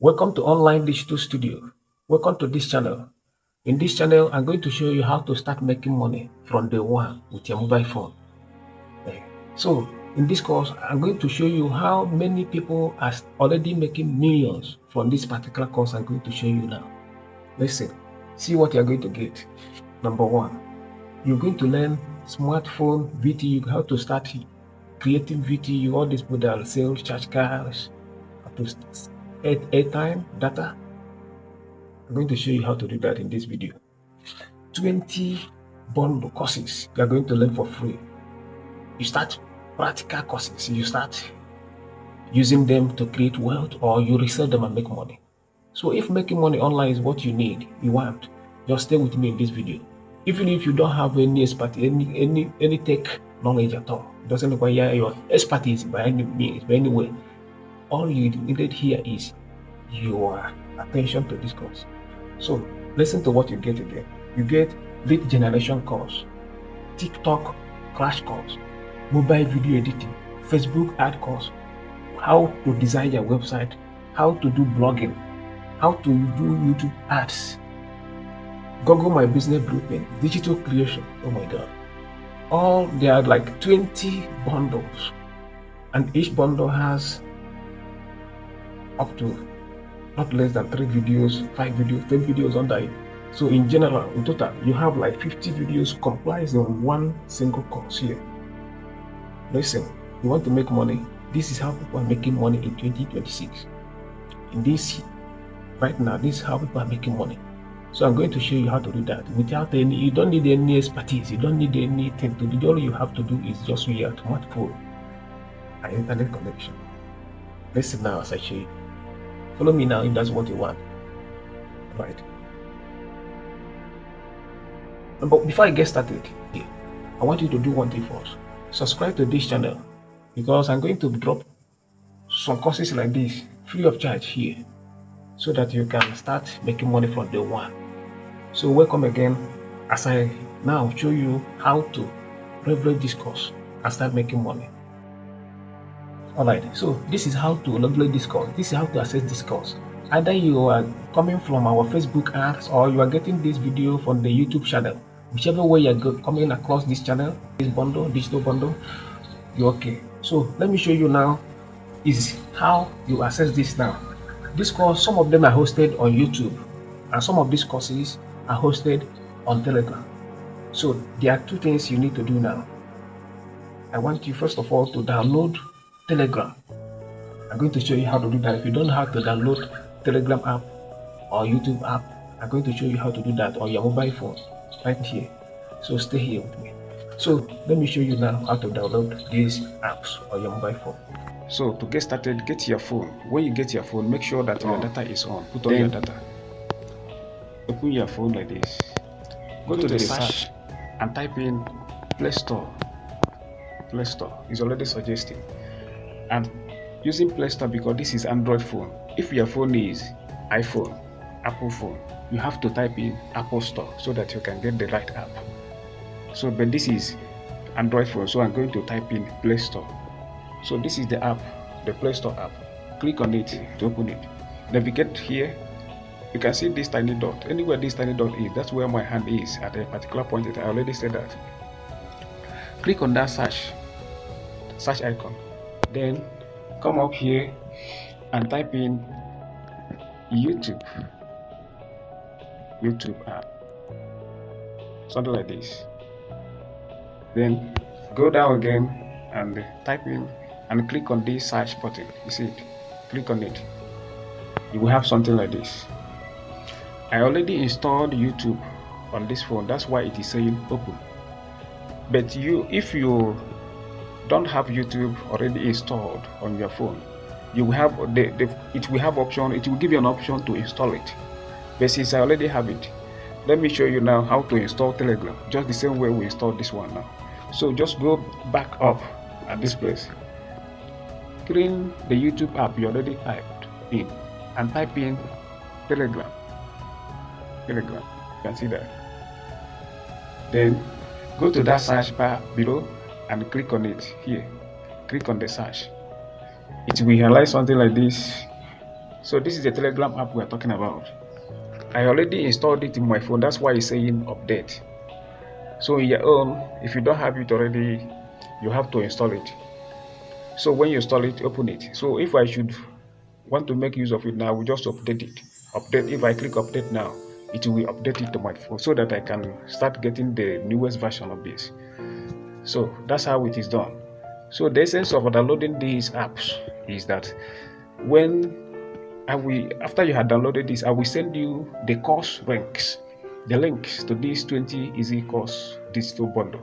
Welcome to Online Digital Studio. Welcome to this channel. In this channel, I'm going to show you how to start making money from day one with your mobile phone. So, in this course, I'm going to show you how many people are already making millions from this particular course I'm going to show you now. Listen, see what you're going to get. Number one, you're going to learn smartphone VTU, how to start creating VTU, all these model sales, charge cards, how to airtime, data. I'm going to show you how to do that in this video. 20 bundle courses you are going to learn for free. You start practical courses, you start using them to create wealth, or you resell them and make money. So if making money online is what you need, you want, just stay with me in this video. Even if you don't have any expertise, any tech knowledge at all, it doesn't require your expertise by any means, by any way. All you needed here is your attention to this course. So listen to what you get again. You get lead generation course, TikTok crash course, mobile video editing, Facebook ad course, how to design your website, how to do blogging, how to do YouTube ads, Google My Business Blueprint, digital creation. Oh my God. All there are like 20 bundles, and each bundle has up to not less than 3 videos, 5 videos, 10 videos under it. So in general, in total, you have like 50 videos comprised in one single course here. Listen, you want to make money? This is how people are making money in 2026. In this, right now, this is how people are making money. So I'm going to show you how to do that without any, you don't need any expertise, you don't need anything to do. All you have to do is just your smartphone and internet connection. Listen now as I show you. Follow me now if that's what you want. Right. But before I get started, I want you to do one thing first. Subscribe to this channel, because I'm going to drop some courses like this free of charge here, so that you can start making money from day one. So welcome again as I now show you how to leverage this course and start making money. Alright, so this is how to leverage this course. This is how to access this course. Either you are coming from our Facebook ads, or you are getting this video from the YouTube channel. Whichever way you're coming across this channel, this bundle, digital bundle, you're okay. So let me show you now is how you access this now. This course, some of them are hosted on YouTube, and some of these courses are hosted on Telegram. So there are two things you need to do now. I want you first of all to download Telegram. I'm going to show you how to do that. If you don't know how to download Telegram app or YouTube app, I'm going to show you how to do that on your mobile phone right here. So stay here with me. So let me show you now how to download these apps on your mobile phone. So to get started, get your phone. When you get your phone, make sure that your data is on. Put on your data. Open your phone like this. Go to the search and type in Play Store. Play Store is already suggested. And using Play Store, because this is Android phone. If your phone is iPhone, Apple phone, you have to type in Apple Store so that you can get the right app. So, but this is Android phone, so I'm going to type in Play Store. So this is the app, the Play Store app. Click on it to open it. Navigate here. You can see this tiny dot. Anywhere this tiny dot is, that's where my hand is at a particular point. I already said that. Click on that search icon. Then come up here and type in YouTube app, something like this. Then go down again and type in and click on this search button. You see it? Click on it. You will have something like this. I already installed YouTube on this phone. That's why it is saying open. But if you don't have YouTube already installed on your phone, you will have it will have option. It will give you an option to install it. But since I already have it, let me show you now how to install Telegram, just the same way we installed this one now. So just go back up at this place, clean the YouTube app you already typed in, and type in Telegram. You can see that. Then go to that search bar below and click on it here. Click on the search. It will highlight something like this. So this is the Telegram app we're talking about. I already installed it in my phone. That's why it's saying update. So in your own, if you don't have it already, you have to install it. So when you install it, open it. So if I should want to make use of it now, we just update it. Update. If I click update now, it will update it to my phone so that I can start getting the newest version of this. So that's how it is done. So the essence of downloading these apps is that after you have downloaded this, I will send you the course links, the links to this 20 easy course digital bundle,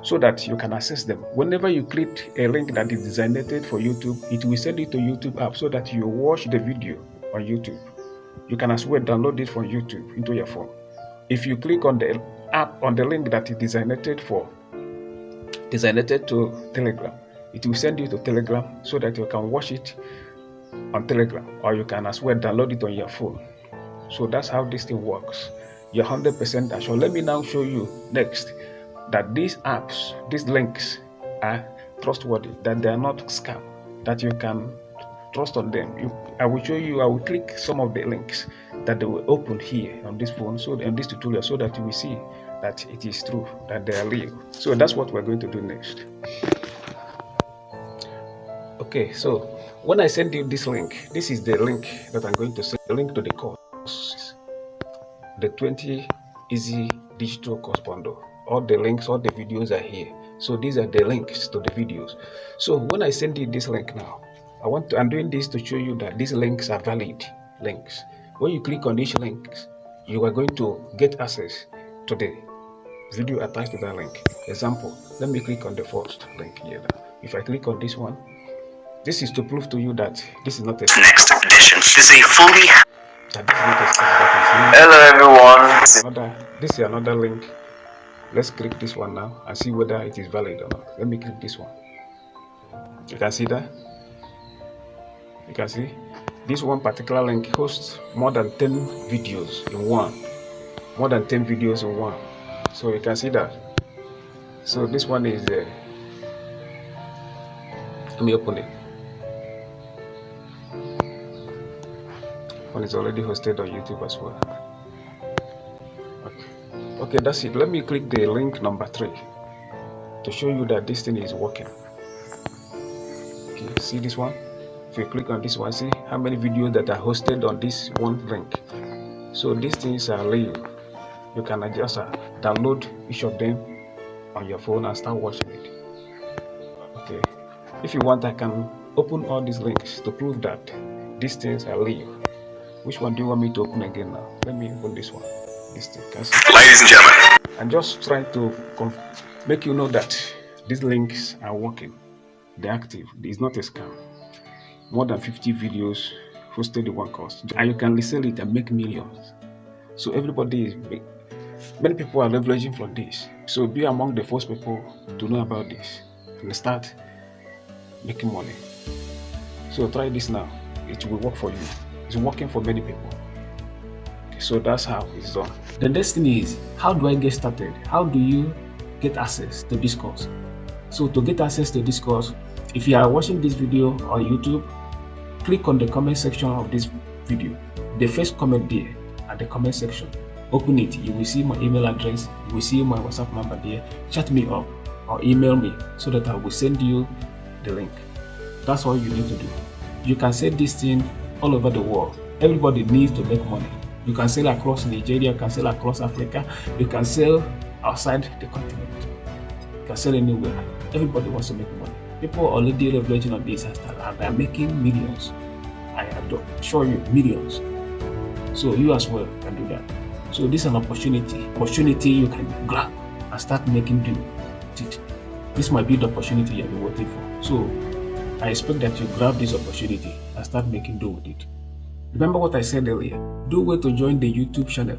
so that you can access them. Whenever you click a link that is designated for YouTube, it will send it to YouTube app so that you watch the video on YouTube. You can as well download it from YouTube into your phone. If you click on the app on the link that is designated to Telegram, it will send you to Telegram so that you can watch it on Telegram, or you can as well download it on your phone. So that's how this thing works. You're 100% assured. Let me now show you next that these apps, these links are trustworthy, that they are not scam, that you can trust on them. I will show you, I will click some of the links that they will open here on this phone, so in this tutorial, so that you will see that it is true, that they are real. So that's what we're going to do next. Okay, so when I send you this link, this is the link that I'm going to send, the link to the course, the 20 easy digital course bundle. All the links, all the videos are here. So these are the links to the videos. So when I send you this link now, I'm doing this to show you that these links are valid links. When you click on these links, you are going to get access to the video attached to that link. Example, let me click on the first link here. If I click on this one, this is to prove to you that this is not a next edition is a fully hello everyone. This is another link. Let's click this one now and see whether it is valid or not. Let me click this one. You can see that. You can see this one particular link hosts more than 10 videos in one. More than 10 videos in one. So you can see that. So this one is let me open it. One is already hosted on YouTube as well. Okay, that's it. Let me click the link number 3 to show you that this thing is working. Okay, see this one? If you click on this one, see how many videos that are hosted on this one link. So these things are real. You can just download each of them on your phone and start watching it. Okay, if you want, I can open all these links to prove that these things are real. Which one do you want me to open again now? Let me open this one. This thing. Ladies and gentlemen, I'm just trying to make you know that these links are working. They're active. It's not a scam. More than 50 videos hosted in one course, and you can resell it and make millions. So many people are leveraging from this. So be among the first people to know about this and start making money. So try this now. It will work for you. It's working for many people. Okay, so that's how it's done. The next thing is, how do I get started? How do you get access to this course? So to get access to this course, if you are watching this video on YouTube, click on the comment section of this video. The first comment there at the comment section, open it. You will see my email address. You will see my WhatsApp number there. Chat me up or email me so that I will send you the link. That's all you need to do. You can sell this thing all over the world. Everybody needs to make money. You can sell across Nigeria, you can sell across Africa, you can sell outside the continent. You can sell anywhere. Everybody wants to make money. People are already leveraging on this and they are making millions. I assure you, millions. So you as well can do that. So this is an opportunity you can grab and start making do with it. This might be the opportunity you've been waiting for. So I expect that you grab this opportunity and start making do with it. Remember what I said earlier. Do wait to join the YouTube channel,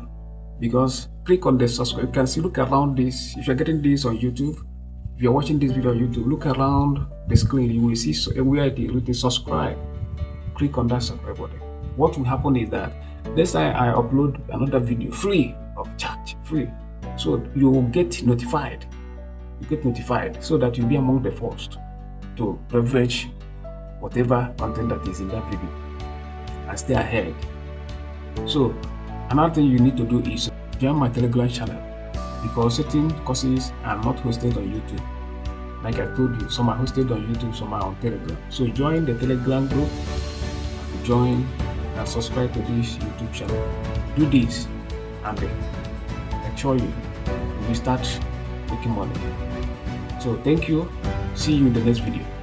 because click on the subscribe. You can see, look around this. If you're getting this on YouTube, if you're watching this video on YouTube, look around the screen. You will see where it is written subscribe. Click on that subscribe button. What will happen is that next time I upload another video free of charge, free, so you will get notified. You get notified so that you'll be among the first to leverage whatever content that is in that video. and stay ahead. So another thing you need to do is join my Telegram channel, because certain courses are not hosted on YouTube. Like I told you, some are hosted on YouTube, some are on Telegram. So join the Telegram group, join and subscribe to this YouTube channel. Do this, and I assure you will start making money. So thank you. See you in the next video.